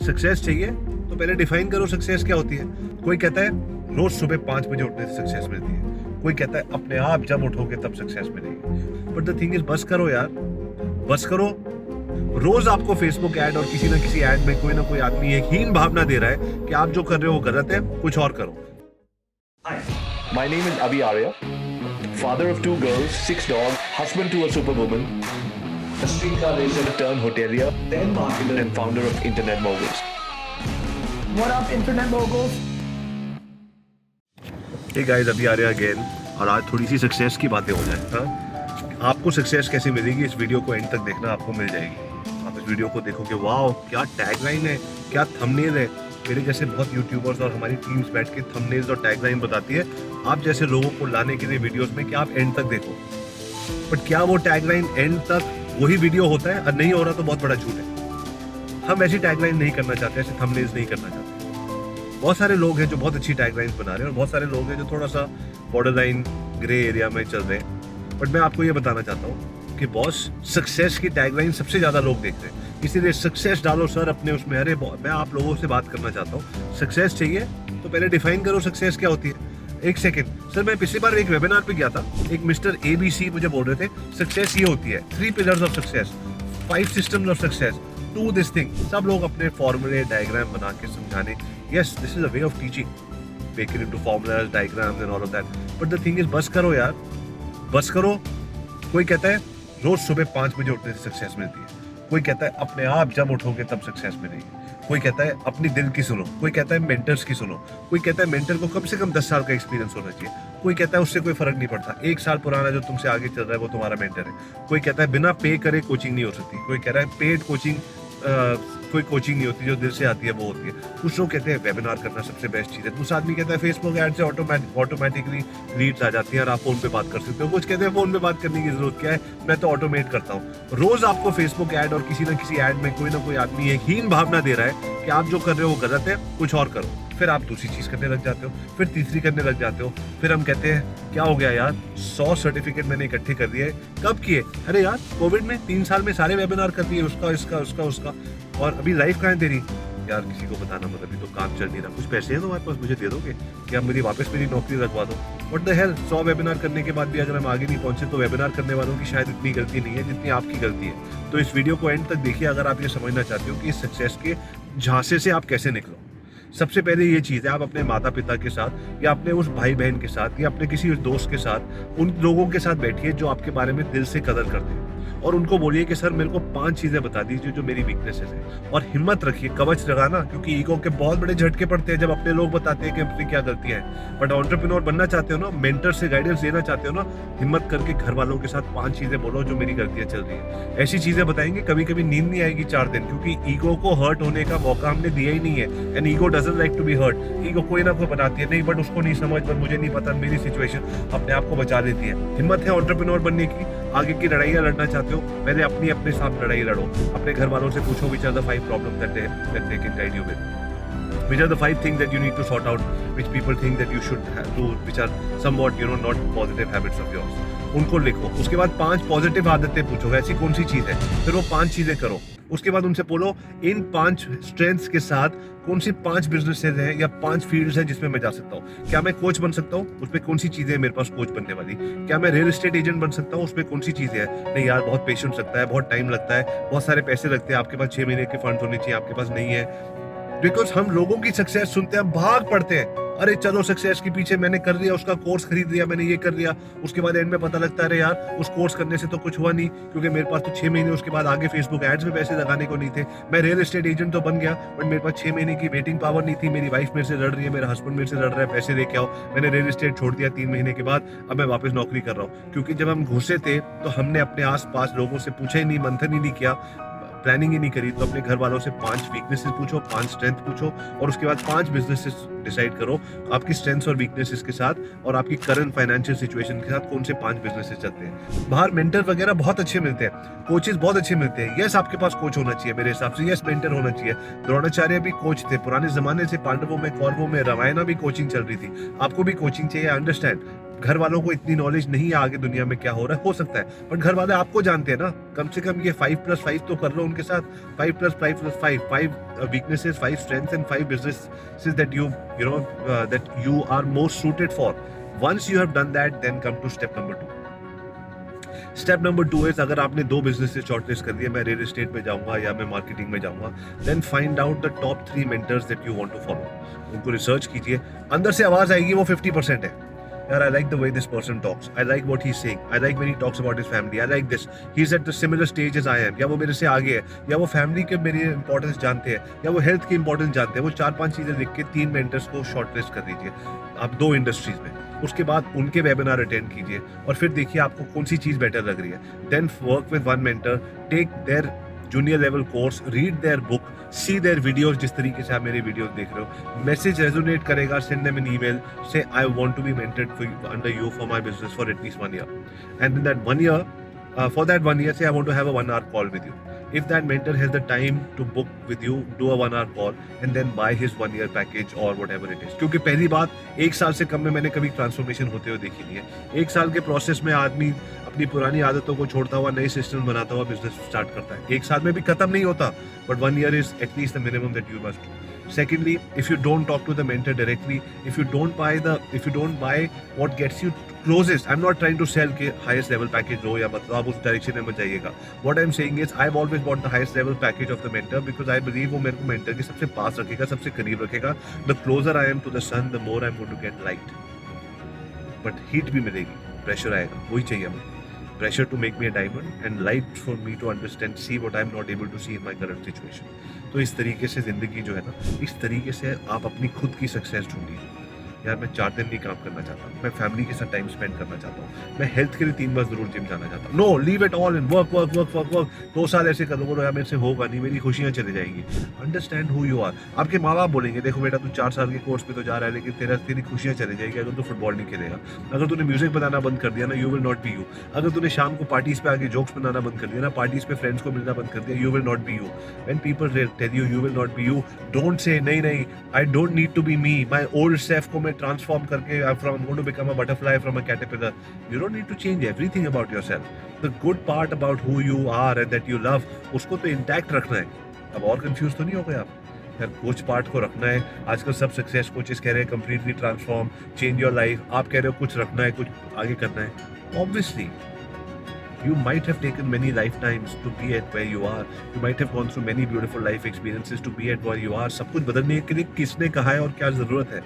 Success चाहिए तो पहले डिफाइन करो सक्सेस क्या होती है। कोई कहता है रोज सुबह 5 बजे उठने से सक्सेस मिलती है, कोई कहता है अपने आप जब उठोगे तब सक्सेस मिलेगी। बट द थिंग इज बस करो यार, बस करो। रोज आपको फेसबुक ऐड और किसी ना किसी ऐड में कोई ना कोई आदमी एक हीन भावना दे रहा है कि आप जो कर रहे हो वो गलत है, कुछ और करो। Hi, my name is Abhi Arya, father of 2 girls, 6 dogs, husband to a superwoman, a streetcar racer turned hotelier, then marketer and founder of Internet Moguls. What up, Internet Moguls? Hey guys, अभी आ रहे again और आज थोड़ी सी success की बातें हो जाए। हाँ, आपको सक्सेस कैसे मिलेगी इस वीडियो को एंड तक देखना, आपको मिल जाएगी। आप इस वीडियो को देखोगे, वाओ क्या टैगलाइन है, क्या थंबनेल है। मेरे जैसे बहुत यूट्यूबर्स और हमारी टीम्स बैठ के थंबनेल्स और टैगलाइन बताती है आप जैसे लोगों को लाने के लिए वीडियोस में कि आप एंड तक देखो। बट क्या वो टैगलाइन एंड तक वही वीडियो होता है? और नहीं हो रहा तो बहुत बड़ा झूठ है। हम ऐसी टैगलाइन नहीं करना चाहते, ऐसे थंबनेल्स नहीं करना चाहते। बहुत सारे लोग हैं जो बहुत अच्छी टैगलाइंस बना रहे हैं और बहुत सारे लोग हैं जो थोड़ा सा बॉर्डरलाइन ग्रे एरिया में चल रहे हैं। बट मैं आपको ये बताना चाहता हूँ कि बॉस, सक्सेस की टैगलाइन सबसे ज्यादा लोग देख रहे हैं, इसीलिए सक्सेस डालो सर अपने उसमें। अरे मैं आप लोगों से बात करना चाहता हूँ, सक्सेस चाहिए तो पहले डिफाइन करो सक्सेस क्या होती है। एक सेकंड सर, मैं पिछली बार एक वेबिनार पे गया था, एक मिस्टर ABC मुझे बोल रहे थे सक्सेस ये होती है, 3 pillars of success, 5 systems of success, do this thing. सब लोग अपने फॉर्मूले डायग्राम बना के समझाने, yes this is a way of teaching, make it into formulas, diagrams and all of that. But the thing is बस करो यार, बस करो। कोई कहता है रोज सुबह 5 बजे उठने से सक्सेस मिलती है, कोई कहता है अपने आप जब उठोगे तब सक्सेस मिलेगी, कोई कहता है अपनी दिल की सुनो, कोई कहता है मेंटर्स की सुनो, कोई कहता है मेंटर को कम से कम 10 साल का एक्सपीरियंस होना चाहिए, कोई कहता है उससे कोई फर्क नहीं पड़ता, 1 साल पुराना जो तुमसे आगे चल रहा है वो तुम्हारा मेंटर है, कोई कहता है बिना पे करे कोचिंग नहीं हो सकती, कोई कह रहा है पेड कोचिंग कोई कोचिंग नहीं होती, जो दिल से आती है वो होती है। कुछ लोग कहते हैं वेबिनार करना सबसे बेस्ट चीज़ है, दूसरा आदमी कहता है फेसबुक ऐड से ऑटोमेटिकली लीड्स आ जाती हैं और आप फोन पे बात कर सकते हो। कुछ कहते हैं फोन पे बात करने की जरूरत क्या है, मैं तो ऑटोमेट करता हूँ। रोज आपको फेसबुक ऐड और किसी ना किसी ऐड में कोई ना कोई आदमी एक हीन भावना दे रहा है कि आप जो कर रहे हो वो गलत है, कुछ और करो। फिर आप दूसरी चीज करने लग जाते हो, फिर तीसरी करने लग जाते हो, फिर हम कहते हैं क्या हो गया यार, 100 सर्टिफिकेट मैंने इकट्ठे कर दिए। कब किए? अरे यार कोविड में 3 साल में सारे वेबिनार कर दिए, उसका इसका उसका उसका। और अभी लाइफ कहाँ है तेरी? यार किसी को बताना मतलब अभी तो काम चल नहीं रहा, कुछ पैसे हैं तुम्हारे पास मुझे दे दोगे कि आप मेरी वापस मेरी नौकरी रखवा दो। व्हाट द हेल, 100 वेबिनार करने के बाद भी अगर हम आगे नहीं पहुंचे तो वेबिनार करने वालों की शायद इतनी गलती नहीं है जितनी आपकी गलती है। तो इस वीडियो को एंड तक देखिए अगर आप ये समझना चाहते हो कि इस सक्सेस के झांसे से आप कैसे निकलो। सबसे पहले ये चीज़ है, आप अपने माता पिता के साथ या अपने उस भाई बहन के साथ या अपने किसी दोस्त के साथ, उन लोगों के साथ बैठिए जो आपके बारे में दिल से कदर करते हैं और उनको बोलिए कि सर मेरे को 5 चीज़ें बता दीजिए जो मेरी वीकनेसेस है। और हिम्मत रखिए, कवच लगाना, क्योंकि ईगो के बहुत बड़े झटके पड़ते हैं जब अपने लोग बताते हैं कि अपनी क्या गलतियां हैं। बट एंटरप्रेन्योर बनना चाहते हो ना, मेंटर से गाइडेंस लेना चाहते हो ना, हिम्मत करके घर वालों के साथ 5 चीज़ें बोलो जो मेरी गलतियां चल रही है। ऐसी चीज़ें बताएंगे कभी कभी नींद नहीं आएगी 4 दिन, क्योंकि ईगो को हर्ट होने का मौका हमने दिया ही नहीं है। And ego doesn't like to be hurt. Ego कोई ना कोई बनाती है, नहीं बट उसको नहीं समझ, बट मुझे नहीं पता, मेरी सिचुएशन अपने आप को बचा लेती है। हिम्मत है एंटरप्रेन्योर बनने की, आगे की लड़ाइयाँ लड़ना चाहते हो, पहले अपने साथ लड़ाई लड़ो। अपने घर वालों से पूछो which are the 5 problems that they can guide you with, which are the 5 things that you need to sort out, which people think that you should do, which are somewhat not positive habits of yours. उनको लिखो। उसके बाद 5 positive आदतें पूछो, ऐसी कौन सी चीज है, फिर वो 5 चीजें करो। उसके बाद उनसे बोलो इन 5 स्ट्रेंथ्स के साथ कौन सी 5 बिजनेसेस हैं या 5 फील्ड्स हैं जिसमें मैं जा सकता हूँ। क्या मैं कोच बन सकता हूँ? उसमें कौन सी चीजें मेरे पास कोच बनने वाली। क्या मैं रियल एस्टेट एजेंट बन सकता हूँ? उसमें कौन सी चीजें हैं। नहीं यार बहुत पेशेंस लगता है, बहुत टाइम लगता है, बहुत सारे पैसे लगते हैं, आपके पास 6 महीने के फंड होने चाहिए, आपके पास नहीं है। बिकॉज हम लोगों की सक्सेस सुनते हैं, भाग पड़ते हैं, अरे चलो सक्सेस के पीछे मैंने कर लिया, उसका कोर्स खरीद लिया, मैंने ये कर लिया। उसके बाद एंड में पता लगता है अरे यार उस कोर्स करने से तो कुछ हुआ नहीं, क्योंकि मेरे पास तो 6 महीने उसके बाद आगे फेसबुक एड्स में पैसे लगाने को नहीं थे। मैं रियल एस्टेट एजेंट तो बन गया बट मेरे पास 6 महीने की वेटिंग पावर नहीं थी। मेरी वाइफ मेरे से लड़ रही है, मेरा हस्बैंड मेरे से लड़ रहा है, पैसे लेके आओ। मैंने रियल एस्टेट छोड़ दिया 3 महीने के बाद, अब मैं वापस नौकरी कर रहा हूँ। क्योंकि जब हम घुसे थे तो हमने अपने आस पास लोगों से पूछा ही नहीं, मंथन ही नहीं किया, प्लानिंग ही नहीं करी। तो अपने घर वालों से 5 वीकनेसेस पूछो, 5 स्ट्रेंथ पूछो और उसके बाद 5 बिजनेसेस डिसाइड करो आपकी स्ट्रेंथ्स और वीकनेसेस के साथ और आपकी करंट फाइनेंशियल सिचुएशन के साथ कौन से 5 बिजनेसेस चलते हैं। बाहर मेंटर वगैरह बहुत अच्छे मिलते हैं, कोचेस बहुत अच्छे मिलते हैं। यस आपके पास कोच होना चाहिए मेरे हिसाब से, यस मेंटर होना चाहिए। द्रोणाचार्य भी कोच थे पुराने जमाने से, पांडवों में, कौरवों में, रामायण भी कोचिंग चल रही थी, आपको भी कोचिंग चाहिए, अंडरस्टैंड। घर वालों को इतनी नॉलेज नहीं है आगे दुनिया में क्या हो रहा है, हो सकता है, बट घर वाले आपको जानते हैं ना, कम से कम ये 5+5 तो कर लो उनके साथ, 5+5+5 weaknesses, 5 strengths and 5 businesses that that you are most suited for. Once you have done that, then come to step number 2. Step number 2 है, अगर आपने 2 बिजनेस शॉर्टलिस्ट कर दिए, मैं रियल एस्टेट में जाऊंगा या मैं मार्केटिंग में जाऊंगा, then find out the top 3 mentors that you want to follow. उनको रिसर्च कीजिए, अंदर से आवाज आएगी वो 50% है, यार I like the way this person talks, I like what he is saying, I like when he talks about his family, I like this, he is at the similar stage as I am, या वो मेरे से आगे है, या वो family के मेरी इंपॉर्टेंस जानते हैं, या वो हेल्थ की इंपॉर्टेंस जानते हैं. वो 4-5 चीजें लिख के 3 मेंटर्स को शॉर्टलिस्ट कर दीजिए आप 2 इंडस्ट्रीज में. उसके बाद उनके वेबिनार अटेंड कीजिए और फिर देखिए आपको कौन सी चीज बेटर लग रही है. Then work with one mentor, take their junior level course, read their book, see their videos. जिस तरीके से आप मेरे वीडियोस देख रहे हो, मैसेज रेजोनेट करेगा, send them an email, say I want to be mentored under you for my business for at least 1 year. And in that 1 year, for that 1 year, say I want to have a 1-hour call with you. If that mentor has the time to book with you, do a 1-hour call and then buy his 1-year package or whatever it is. क्योंकि पहली बात, 1 साल से कम में मैंने कभी transformation होते हुए देखी नहीं है. 1 साल के प्रोसेस में आदमी अपनी पुरानी आदतों को छोड़ता हुआ नए सिस्टम बनाता हुआ बिजनेस स्टार्ट करता है. 1 साल में भी खत्म नहीं होता, but 1 year is at least the minimum that you must do. Secondly, if you don't talk to the mentor directly, if you don't buy what gets you closest, I'm not trying to sell के highest level package लो या मतलब आप उस direction में मत जाइएगा. What I'm saying is I've always bought the highest level package of the mentor because I believe वो मेरे को mentor के सबसे पास रखेगा, सबसे करीब रखेगा. The closer I am to the sun, the more I'm going to get light. But heat भी मिलेगी, pressure आएगा, वही चाहिए हमें. Pressure to make me a diamond and light for me to understand, see what I'm not able to see in my current situation. तो इस तरीके से जिंदगी जो है ना, इस तरीके से आप अपनी खुद की सक्सेस ढूंढिए. यार मैं 4 दिन नहीं काम करना चाहता, मैं फैमिली के साथ टाइम स्पेंड करना चाहता हूँ, मैं हेल्थ के लिए 3 बार जरूर जिम जाना चाहता हूँ. No, leave it all in work work work work work. 2 साल ऐसे कर लो यार मेरे से होगा नहीं, मेरी खुशियाँ चली जाएंगी. Understand who you are. आपके माँ बाप बोलेंगे देखो बेटा तू 4 साल के कोर्स पे तो जा रहा है, लेकिन तेरी खुशियाँ चली जाएगी अगर तू फुटबॉल नहीं खेलेगा. अगर तूने म्यूजिक बनाना बंद कर दिया ना, you will not be you. अगर तूने शाम को पार्टीज पे आके जोक्स बनाना बंद कर दिया ना, पार्टीज पे फ्रेंड्स को मिलना बंद कर दिया, you will not be you. When people tell you you will not be you, don't say नहीं I don't need to be me. My old self को मैं ट्रांसफॉर्म करके I'm going to become a butterfly from a caterpillar. You don't need to change everything about yourself. The good part about who you are and that you love, उसको तो intact रखना है. अब और confuse तो नहीं हो गए आप यार, कोच पार्ट को रखना है. आजकल सब सक्सेस कोचेस कह रहे हैं completely transform, change your life. आप कह रहे हो कुछ रखना है, कुछ आगे करना है. Obviously, you might have taken many lifetimes to be at where you are. You might have gone through many beautiful life experiences to be at where you are. सब कुछ बदलने के लिए किसने कहा है और क्या जरूरत है,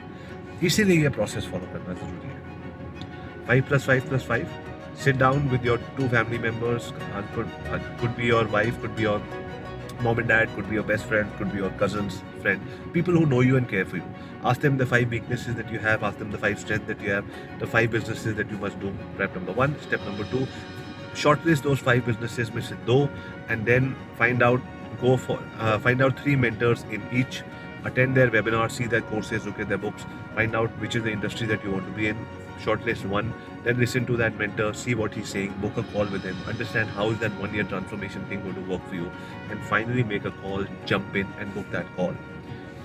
इसीलिए ये प्रोसेस फॉलो करना जरूरी है. 5+5+5. Sit down with your 2 family members. Could be your wife, could be your mom and dad, could be your best friend, could be your cousin's friend. People who know you and care for you. Ask them the 5 weaknesses that you have. Ask them the 5 strengths that you have. The 5 businesses that you must do. Step number 1. Step number 2. Shortlist those 5 businesses में से 2, and then find out 3 mentors in each. Attend their webinars, see their courses, look at their books, find out which is the industry that you want to be in, shortlist 1, then listen to that mentor, see what he's saying, book a call with him, understand how is that 1-year transformation thing going to work for you, and finally make a call, jump in and book that call.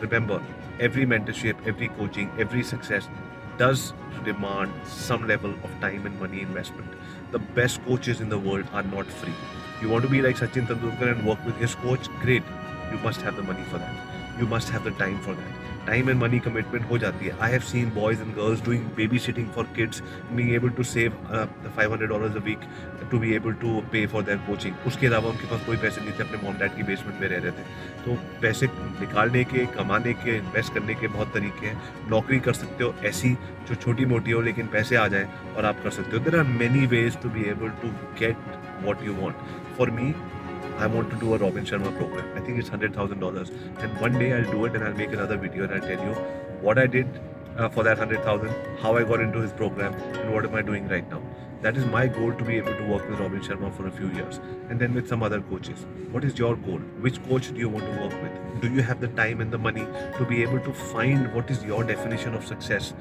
Remember, every mentorship, every coaching, every success does demand some level of time and money investment. The best coaches in the world are not free. You want to be like Sachin Tendulkar and work with his coach? Great. You must have the money for that. You must have the time for that. Time and money commitment हो जाती है. I have seen boys and girls doing babysitting for kids, being able to save $500 a week to be able to pay for their coaching. उसके अलावा उनके पास कोई पैसे नहीं थे, अपने मॉम डैड की बेसमेंट में रह रहे थे. तो पैसे निकालने के, कमाने के, इन्वेस्ट करने के बहुत तरीके हैं. नौकरी कर सकते हो ऐसी जो छोटी मोटी हो लेकिन पैसे आ जाए और आप कर सकते हो. There are many ways to be able to get what you want. For me, I want to do a Robin Sharma program. I think it's $100,000, and one day I'll do it and I'll make another video and I'll tell you what I did for that 100,000, how I got into his program, and what am I doing right now. That is my goal, to be able to work with Robin Sharma for a few years, and then with some other coaches. What is your goal? Which coach do you want to work with? Do you have the time and the money to be able to find what is your definition of success?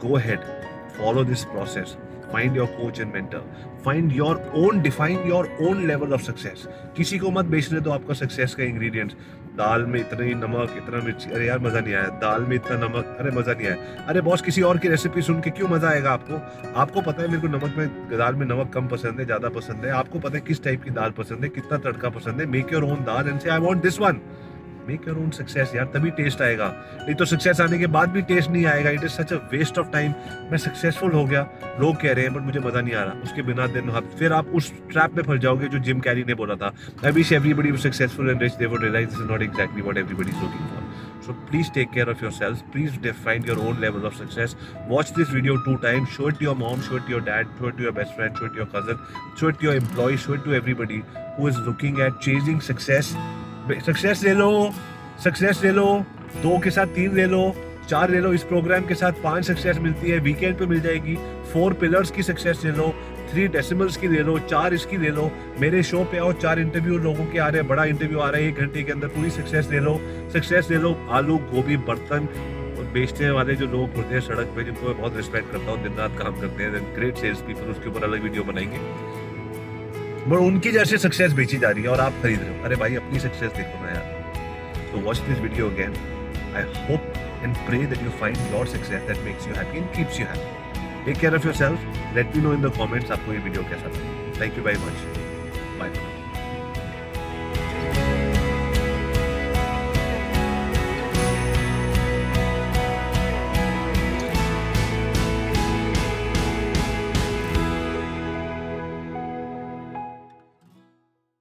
Go ahead, follow this process. Find your coach and mentor. Define your own level of success. किसी को मत बेचने दो आपका success का ingredients. दाल में इतनी नमक, इतना मिर्ची, अरे यार मजा नहीं आया। दाल में इतना नमक, अरे मजा नहीं आया। अरे बॉस, किसी और की रेसिपी सुन के क्यों मजा आएगा आपको? आपको पता है मेरे को नमक में, दाल में नमक कम पसंद है, ज्यादा पसंद है। आपको पता है किस टाइप की दाल पसंद है, कितना तड़का पसंद है। Make your own dal and say I want this one. Make your own success यार, तभी टेस्ट आएगा। नहीं तो सक्सेस आने के बाद भी टेस्ट नहीं आएगा। It is such a waste of time. मैं सक्सेसफुल हो गया, लोग कह रहे हैं, बट मुझे मजा नहीं आ रहा। उसके बिना दिन फिर आप उस ट्रैप में फंस जाओगे जो जिम कैरी ने बोला था, I wish everybody was successful and rich, they would realise this is not exactly what everybody is looking for. So please take care of yourselves. Please find your own level of success. Watch this video 2 times. Show it to your mom, show it to your dad, show it to your best friend, show it to your cousin, show it to your employee, show it to everybody who is looking at chasing success. Success ले लो, success ले लो, 2 के साथ 3 ले लो, 4 ले लो। इस programme के साथ 5 success मिलती है, वीकेंड पे मिल जाएगी। 4 पिलर्स की सक्सेस ले लो, 3 डेसिमल्स की ले लो, 4 इसकी ले लो। मेरे शो पे आओ, 4 इंटरव्यू लोगों के आ रहे हैं, बड़ा इंटरव्यू आ रहा है 1 घंटे के अंदर, पूरी सक्सेस ले लो। सक्सेस ले लो। आलू गोभी बर्तन बेचने वाले जो लोग होते हैं सड़क पे, जिनको मैं बहुत रिस्पेक्ट करता हूँ, दिन रात काम करते हैं, ग्रेट सेल्स पीपल, उसके ऊपर अलग वीडियो बनाएंगे। बट उनकी जैसे सक्सेस बेची जा रही है और आप खरीद रहे हो। अरे भाई, अपनी सक्सेस देखो ना यार। So watch this video again. I hope and pray that you find your success that makes you happy and keeps you happy. Take care of yourself. Let me know in the comments आपको ये video कैसा लगा. Thank you very much. Bye.